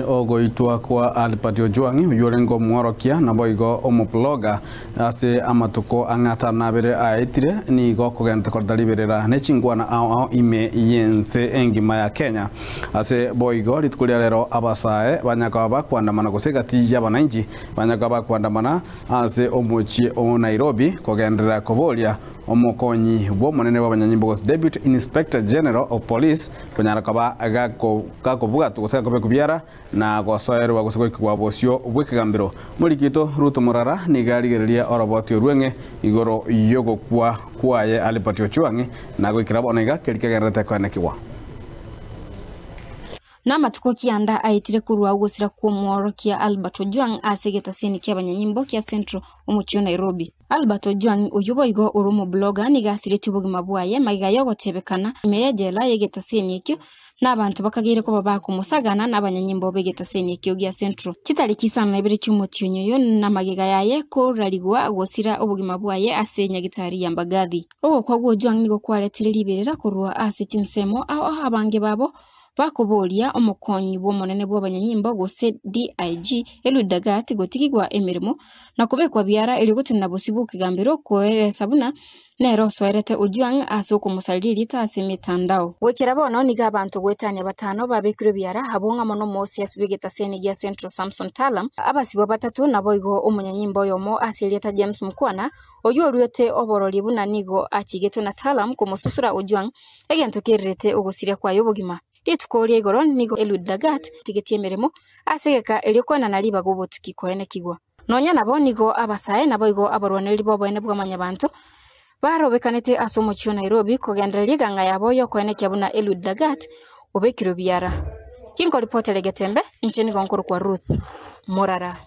Ogoitwa kwa Albert Ojwang uyorengo mworokia na boigo omoploga ase amatuko angata nabere aitire ni go kugenta kordaliberera nechingwana ao ime yense engima ya Kenya ase boigo litukulia rero abasae banyakaba kwandamana gusegati y'abananji banyakaba kwandamana ase omuchi o Nairobi kugendera kobolia omokonyi bo monene w'abanyanyimbo Deputy Inspector General of Police kunyarakaba gakobuga tuguseka kobe kubyara na gosoerwa guseko kwa bosio bwekigambiro mulikito Ruto Murara ni garigereria oroboti urwenge igoro yogo kwaye Albert Ojwang na gwikira bonega kelikegerete kwanekiwa na matuko kianda aitire kurwa ugusira ku mworokia Albert Ojwang asegeta seni kia banyanyimbo kia Central umuchio Nairobi. Albert Ojwang uyuboigo urumo blogger ni gasiriti bugima bwaye magiga yogotebekana imeyejela yegeta seni ikyo n'abantu bakagire ko bakumusagana n'abanyanyimbo begeta seni ikyo gia Central kitariki sana ibiri cy'umutyo nyoyo na magiga yaye ko rarigwa gusira ubugima bwaye asenya gitari ya Mbagathi. Ogo kwa Ojwang nigo kwaretire liberera kurwa asitinsemo aho abange babo bakubolia omukonyi bo monene bw'abanyanyimbo gose DIG Eludagati gotigigwa emirimo na kubekwa byara eri gutina bosibuka gambiro koere sabuna nero soerete Ojwang asoko musaliri tase mitandao wekera bono niga abantu gwetanya batano babekire byara habonga mono mosi asibigeta seni ya Central Samson Talam abasibo batatu naboigo umunyanyimbo yomo asilieta James Mkwana oyo rwete oboroli buna nigo achigeto na Talam kumususura Ojwang egento kerete ogosiria kwa yobogima Titukoria igoro nigo Eludagat tigetie mirimo asegeka elikwana naliba gobotuki koene kigwa nonya nabo nigo abasae naboigo abarwaneri bo bwene bwamanya bantu barobekanete asomochio Nairobi kogendereria ganga yabo yo koene kyabuna Eludagat obekiro byara kinko reporter legetembe ncheni gonkoro kwa Ruth Murara.